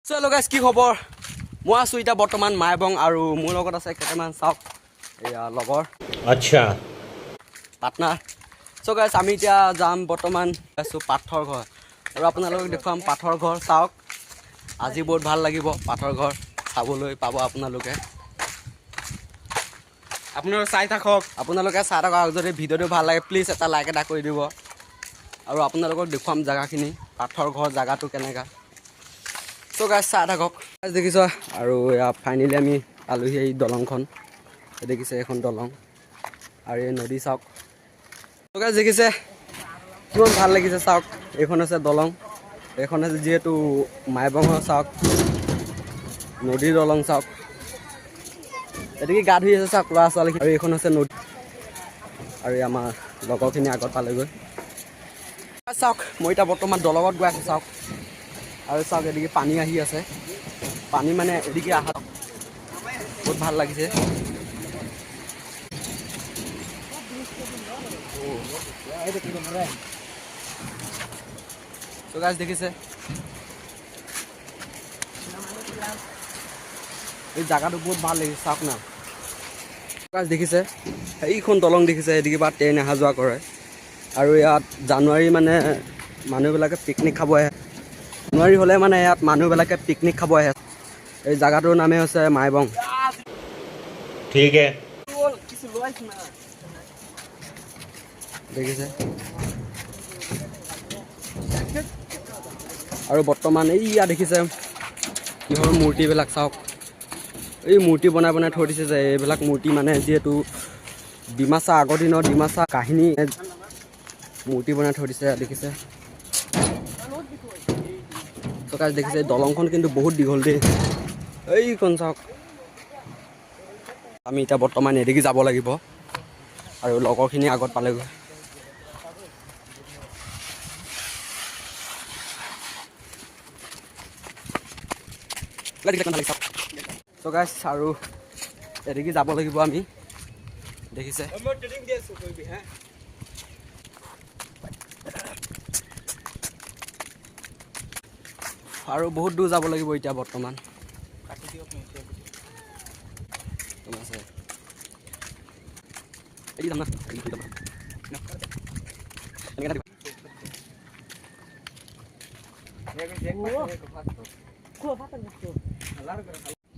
Hello guys, কি খবৰ? মই আছো এটা বৰ্তমান মাইবং আৰু মোৰ লগত আছে কেটামান চাওক এয়া লগৰ আচ্ছা পাটনা সো গাইস আমি এতিয়া যাম বৰ্তমান আছো পাথৰ ঘৰ আৰু আপোনালোকক দেখুৱাম পাথৰ ঘৰ চাওক আজি বহুত ভাল লাগিব পাথৰ ঘৰ চাবলৈ পাব আপোনালোকে আপোনালোকে চাই থাকক যদি ভিডিওটো ভাল লাগে প্লিজ এটা লাইক এটা কৰি দিব আৰু আপোনালোকক দেখুৱাম জায়গাখিনি পাথৰ ঘৰ জায়গাটো কেনেকা So guys, চাই থাকক দেখিছো আৰু ফাইনালি আমি আলহী এই দলংখন দেখিছে এখন দলং আৰু এই নদী চাওক So guys দেখিছে কিমান ভাল লাগিছে চাওক এইখন আছে দলং এইখন আছে যেহেতু মাইবঙৰ চাওক নদীৰ দলং চাওক এদিকে গা ধুই আছে চাওক ল'ৰা ছোৱালী আৰু এইখন আছে নদী আৰু আমাৰ লগৰখিনি আগত পালেগৈ চাওক মই এতিয়া বৰ্তমান দলঙত গৈ আছো চাওক আৰু চাওক এদিকে পানী আহি আছে পানী মানে এদিকে আহা বহুত ভাল লাগিছে তো গাইস দেখিছে এই জায়গাটো বহুত ভাল লাগিছে চাওক না গাইস দেখিছে এইখন দলং দেখিছে এদিকে বা ট্ৰেইন অহা যোৱা কৰে আৰু ইয়াত জানুৱাৰী মানে মানুহবিলাকে পিকনিক খাব আহে জানুৱাৰী হ'লে মানে ইয়াত মানুহবিলাকে পিকনিক খাব আহে এই জায়গাটোৰ নামে হৈছে মাইবং ঠিক আছে দেখিছে আৰু বৰ্তমান এইয়া দেখিছে কিহৰ মূৰ্তিবিলাক চাওক এই মূৰ্তি বনাই বনাই থৈ দিছে যে এইবিলাক মূৰ্তি মানে যিহেতু ডিমাচা আগৰ দিনৰ ডিমাচা কাহিনী মূৰ্তি বনাই থৈ দিছে দেখিছে গাইস দেখিছে দলংখন কিন্তু বহুত দীঘল দেই এইখন চাওক আমি এতিয়া বৰ্তমান এদিকে যাব লাগিব আৰু লগৰখিনি আগত পালেগৈ So guys আৰু এদিকে যাব লাগিব আমি দেখিছে আৰু বহুত দূৰ যাব লাগিব এতিয়া বৰ্তমান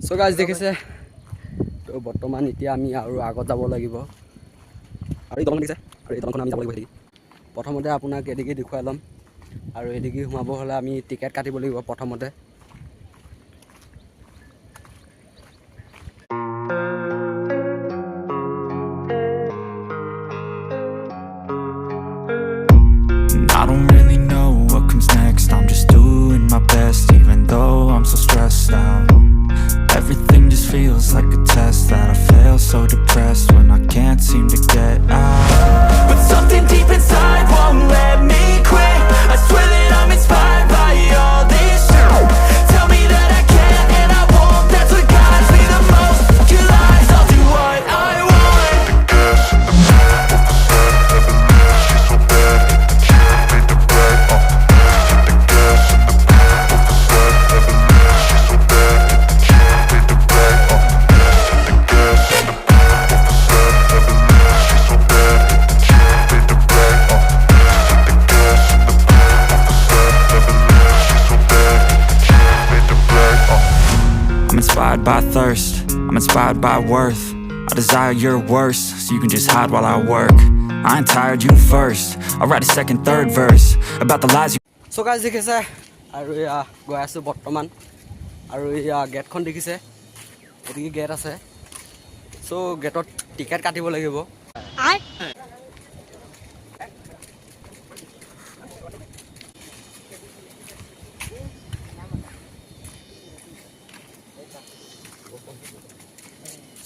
So guys দেখিছে তো বৰ্তমান এতিয়া আমি আৰু আগত যাব লাগিব আৰু এই দলং দেখিছে আৰু এই দলংখন আমি যাব লাগিব প্ৰথমতে আপোনাক এদিকে দেখুৱাই ল'ম আৰু এদিকে সোমাব হ'লে আমি টিকেট কাটিব লাগিব প্ৰথমতে I don't really know what comes next. I'm just doing my best, even though I'm so stressed out. Everything just feels like a test that I fail, so depressed when I can't seem to get out. But something deep inside won't let me quit. I swear that I'm inspired by all this shit. Tell me that I can and I won't. That's what guides me the most. Your lies, I'll do what I want. I'm inspired by thirst, I'm inspired by worth. I desire your worst, so you can just hide while I work. I ain't tired, you first. I'll write a second, third verse about the lies you. So guys দেখিছে আৰু এয়া গৈ আছো বৰ্তমান আৰু এয়া গেটখন দেখিছে এদিকে গেট আছে সো গেটত টিকেট কাটিব লাগিব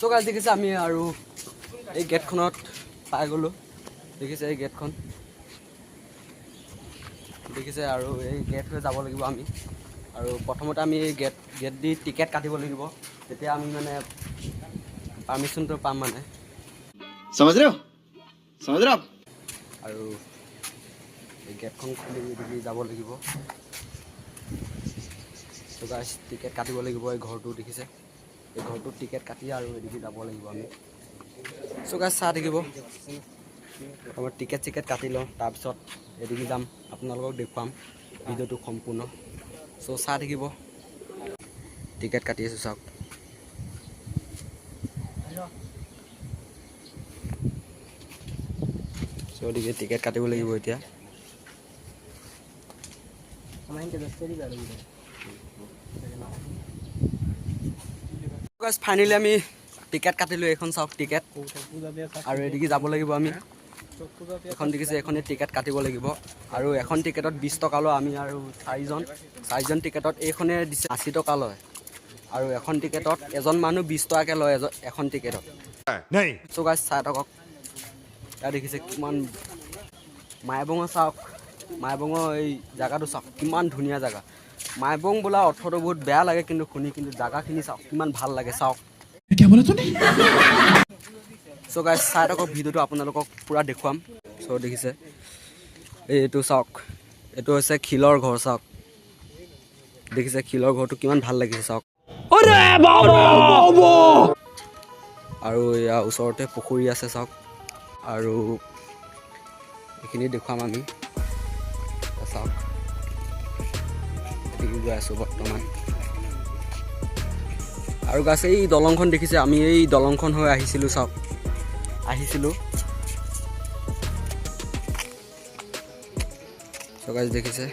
So guys দেখিছে আমি আৰু এই গেটখনত পাই গলো দেখিছে এই গেটখন দেখিছে আৰু এই গেট হৈ যাব লাগিব আমি আৰু প্ৰথমতে আমি এই গেট দি টিকেট কাটিব লাগিব তেতিয়া আমি মানে পাৰমিশনটো পাম মানে समझ रहे हो আৰু এই গেটখন খুলি যাব লাগিব চ' গাইছ টিকেট কাটিব লাগিব এই ঘৰটো দেখিছে এই ঘৰটোত টিকেট কাটি আৰু এদিকে যাব লাগিব আমি চ' গাইছ চাই থাকিব আমাৰ টিকেট চিকেট কাটি লওঁ তাৰপিছত এদিকে যাম আপোনালোকক দেখুৱাম ভিডিঅ'টো সম্পূৰ্ণ চ' চাই থাকিব টিকেট কাটি আছোঁ চাওক চ' এদিকে টিকেট কাটিব লাগিব এতিয়া ফাইনেলি আমি টিকেট কাটিলোঁ এইখন চাওক টিকেট আৰু এদিকে যাব লাগিব আমি এখন দেখিছে এখনে টিকেট কাটিব লাগিব আৰু এখন টিকেটত 20 টকা লয় আমি আৰু চাৰিজন টিকেটত এইখনে দিছে 80 টকা লয় আৰু এখন টিকেটত এজন মানুহ 20 টকাকৈ লয় এখন টিকেটত চ' গাইছ চাই থাকক ইয়াত দেখিছে কিমান মাইবঙৰ চাওক মাইবঙৰ এই জেগাটো চাওক কিমান ধুনীয়া জেগা মাইবং বোলা অৰ্থটো বহুত বেয়া লাগে কিন্তু শুনি কিন্তু জেগাখিনি চাওক কিমান ভাল লাগে চাওক চ' গাইছ চাই থাকক ভিডিঅ'টো আপোনালোকক পূৰা দেখুৱাম চ' দেখিছে এইটো চাওক এইটো হৈছে শিলৰ ঘৰ চাওক দেখিছে শিলৰ ঘৰটো কিমান ভাল লাগিছে চাওক আৰু ইয়াৰ ওচৰতে পুখুৰী আছে চাওক আৰু এইখিনি দেখুৱাম আমি চাওক এদিকে গৈ আছোঁ বৰ্তমান আৰু গাছ এই দলংখন দেখিছে আমি এই দলংখন হৈ আহিছিলোঁ চাওক গাছ দেখিছে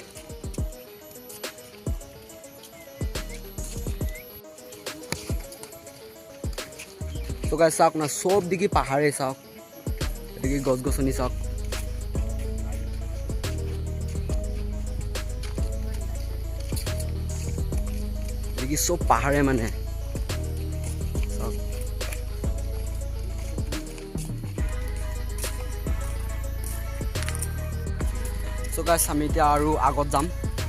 তো গাছ চাওক না চব দিকে পাহাৰে চাওক এদিকে গছ গছনি চাওক এদিকে চব পাহাৰে মানে চাওক চ' গাইছ আমি এতিয়া আৰু আগত যাম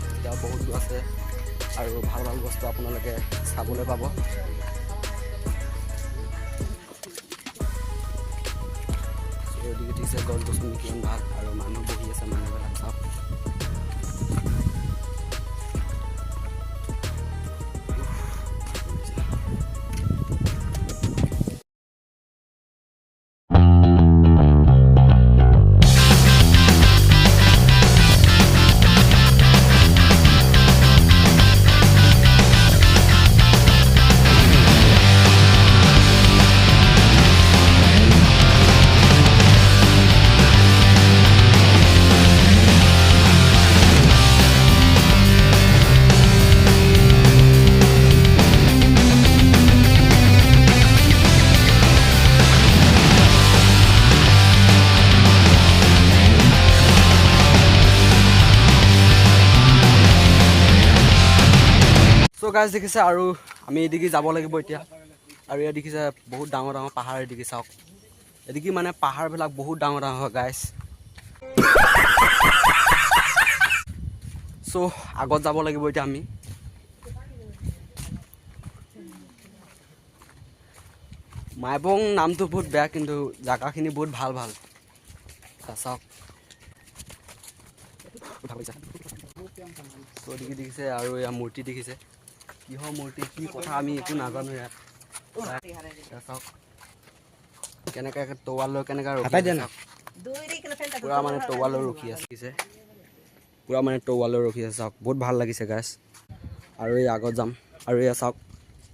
এতিয়া বহুত দূৰ আছে আৰু ভাল ভাল বস্তু আপোনালোকে চাবলৈ পাব এদিকে দিছে গছ গছনি কিমান ভাল আৰু মানুহ বহি আছে মানুহবিলাক চাওক চ' গাইছ দেখিছে আৰু আমি এদিকে যাব লাগিব এতিয়া আৰু ইয়াত দেখিছে বহুত ডাঙৰ ডাঙৰ পাহাৰ এদিকে চাওক এদিকে মানে পাহাৰবিলাক বহুত ডাঙৰ ডাঙৰ হয় গাইছ চ' আগত যাব লাগিব এতিয়া আমি মাইবং নামটো বহুত বেয়া কিন্তু জেগাখিনি বহুত ভাল ভাল চাওক চ' এদিকে দেখিছে আৰু এয়া মূৰ্তি দেখিছে কিহৰ মূৰ্তি কি কথা আমি একো নাজানো ইয়াত চাওক কেনেকৈ তৱাল লৈ কেনেকৈ ৰখি পূৰা মানে তৱাল লৈ ৰখি আছে পূৰা মানে তৱাল লৈ ৰখি আছে চাওক বহুত ভাল লাগিছে গাইছ আৰু এই আগত যাম আৰু এয়া চাওক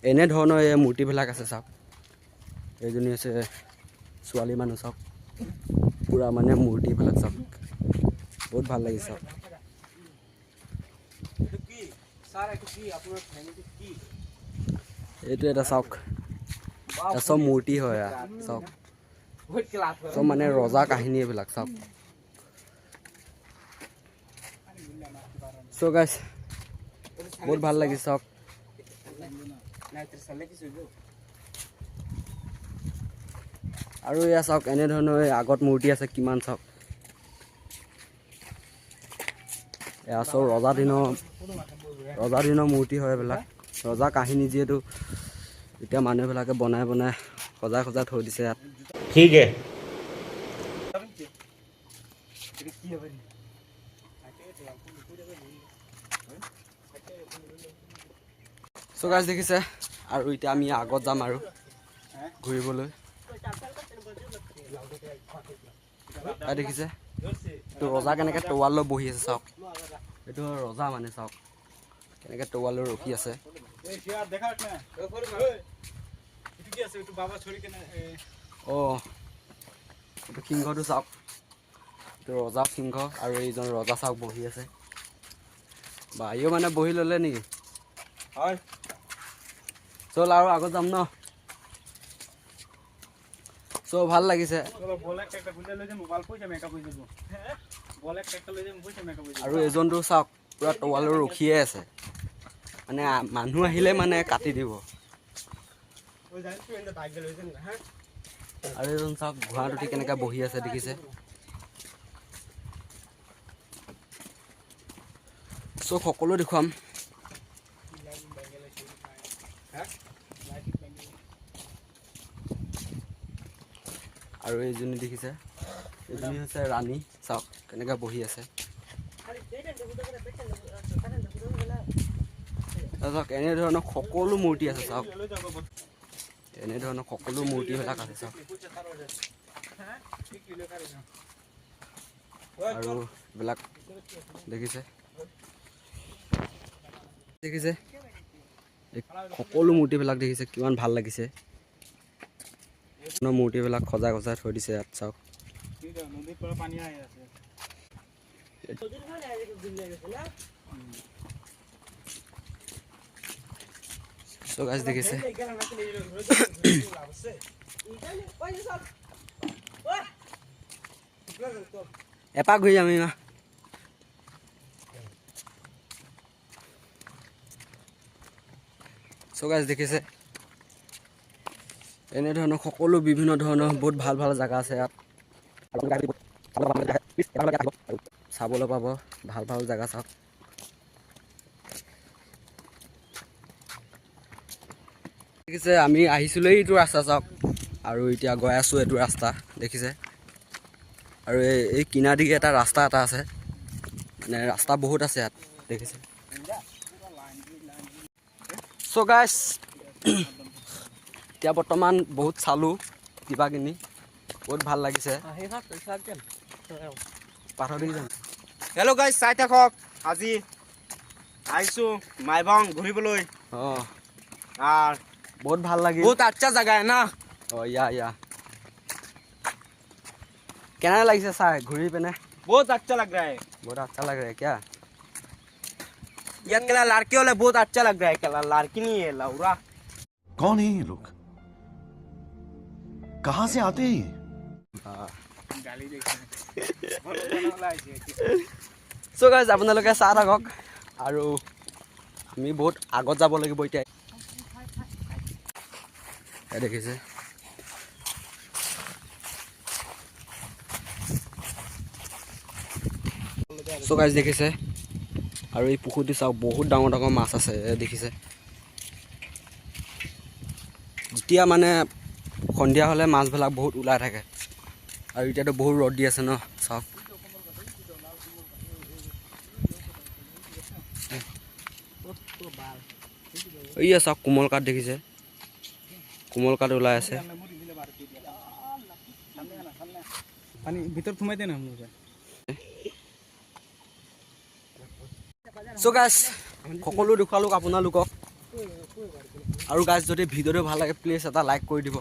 এনেধৰণৰ এই মূৰ্তিবিলাক আছে চাওক এইজনী হৈছে ছোৱালী মানুহ চাওক পূৰা মানে মূৰ্তিবিলাক চাওক বহুত ভাল লাগিছে চাওক এইটো এটা চাওক চব মূৰ্তি হয় চাওক চব মানে ৰজা কাহিনী এইবিলাক চাওক চ' গাইছ বহুত ভাল লাগিছে চাওক আৰু এয়া চাওক এনেধৰণৰ আগত মূৰ্তি আছে কিমান চাওক এয়া চব ৰজা দিনৰ মূৰ্তি হয় এইবিলাক ৰজা কাহিনী যিহেতু এতিয়া মানুহবিলাকে বনাই সজাই থৈ দিছে ইয়াত ठीक है চ' গাইজ দেখিছে আৰু এতিয়া আমি আগত যাম আৰু ঘূৰিবলৈ। দেখিছে এইটো ৰজা কেনেকৈ তৰোৱাল লৈ বহি আছে চাওক, এইটো ৰজা মানে চাওক কেনেকৈ তৰোৱাল লৈ ৰখি আছে। অঁ এইটো সিংহটো চাওক, এইটো ৰজা সিংহ আৰু এইজন ৰজা চাওক বহি আছে। বা ইও মানে বহি ল'লে নেকি? হয় চল আৰু আগত যাম ন। চ' ভাল লাগিছে আৰু এজনটো চাওক পুৰা তৰোৱালৰ ৰখিয়ে আছে, মানে মানুহ আহিলে মানে কাটি দিব। আৰু এজন চাওক ঘোঁৰাত উঠি কেনেকৈ বহি আছে দেখিছে। চ' সকলো দেখুৱাম। আৰু এইজনী দেখিছে, এইজনী হৈছে ৰাণী চাওক কেনেকৈ বহি আছে। চাওক এনেধৰণৰ সকলো মূৰ্তি আছে চাওক, এনেধৰণৰ সকলো মূৰ্তিবিলাক আছে চাওক। আৰু এইবিলাক দেখিছে দেখিছে সকলো মূৰ্তিবিলাক দেখিছে কিমান ভাল লাগিছে। মূৰ্তিবিলাক সজাই সজাই থৈ দিছে ইয়াত চাওক। চ' গাইজ দেখিছে এপাক ঘূৰি যাম ইমা। চ' গাইজ দেখিছে এনেধৰণৰ সকলো বিভিন্ন ধৰণৰ বহুত ভাল ভাল জেগা আছে ইয়াত, চাবলৈ পাব ভাল ভাল জেগা চাওক। দেখিছে আমি আহিছিলোঁ এইটো ৰাস্তা চাওক, আৰু এতিয়া গৈ আছোঁ এইটো ৰাস্তা দেখিছে। আৰু এই কিনাৰেদি এটা ৰাস্তা এটা আছে, মানে ৰাস্তা বহুত আছে ইয়াত দেখিছে। চ' গাইজ এতিয়া বৰ্তমান বহুত চালোঁ কিবা কিনি, বহুত ভাল লাগিছে। হেল্ল' গাইজ চাই থাকক, আজি আহিছোঁ মাইবং ঘূৰিবলৈ। অঁ আর বহুত ভাল লাগিল। बहुत अच्छा जगह है ना। অঁ ইয়া কেনে লাগিছে চাই ঘূৰি পিনে? बहुत अच्छा लग रहा है। বহুত আচ্ছা লাগে क्या? ये केला लड़की वाला बहुत अच्छा लग रहा है, केला लड़की नहीं है लौरा। कौन है ये लोग? कहाँ से आते हैं ये? চ' গাইজ আপোনালোকে চাহ থাকক আৰু আমি বহুত আগত যাব লাগিব এতিয়া। দেখিছে চ' গাইজ দেখিছে আৰু এই পুখুৰীটো চাওক বহুত ডাঙৰ ডাঙৰ মাছ আছে দেখিছে। যেতিয়া মানে সন্ধিয়া হ'লে মাছবিলাক বহুত ওলাই থাকে, আৰু এতিয়াতো বহুত ৰ'দ দি আছে ন চাওক। এইয়া চাওক কোমল কাঠ দেখিছে, কোমল কাঠ ওলাই আছে। চ' গাইজ সকলো দেখুৱালোঁ আপোনালোকক, আৰু গাইজ যদি ভিডিঅ'টো ভাল লাগে প্লিজ এটা লাইক কৰি দিব।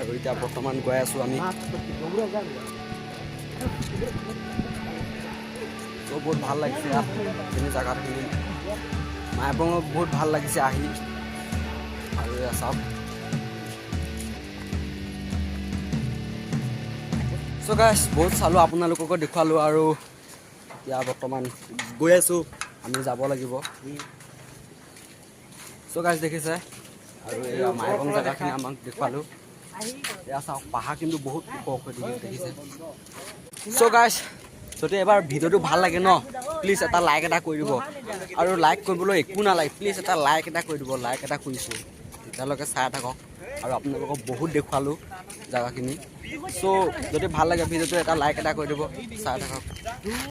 আৰু এতিয়া বৰ্তমান গৈ আছোঁ আমি। ত' বহুত ভাল লাগিছে ইয়াত এইখিনি জেগাখিনি, মাইবঙত বহুত ভাল লাগিছে আহি। আৰু এয়া চাওক। চ' গাইজ বহুত চালোঁ আপোনালোককো দেখুৱালোঁ, আৰু এতিয়া বৰ্তমান গৈ আছোঁ আমি যাব লাগিব। চ' গাইজ দেখিছে আৰু এয়া মাইবং জেগাখিনি আমাক দেখুৱালোঁ। এয়া চাওক পাহাৰ কিন্তু বহুত ওখ দেখিছে। চ' গাইজ যদি এবাৰ ভিডিঅ'টো ভাল লাগে ন প্লিজ এটা লাইক এটা কৰি দিব, আৰু লাইক কৰিবলৈ একো নালাগে, প্লিজ এটা লাইক এটা কৰি দিব। লাইক এটা কৰিছোঁ, তেতিয়ালৈকে চাই থাকক, আৰু আপোনালোকক বহুত দেখুৱালোঁ জেগাখিনি। চ' যদি ভাল লাগে ভিডিঅ'টো এটা লাইক এটা কৰি দিব, চাই থাকক।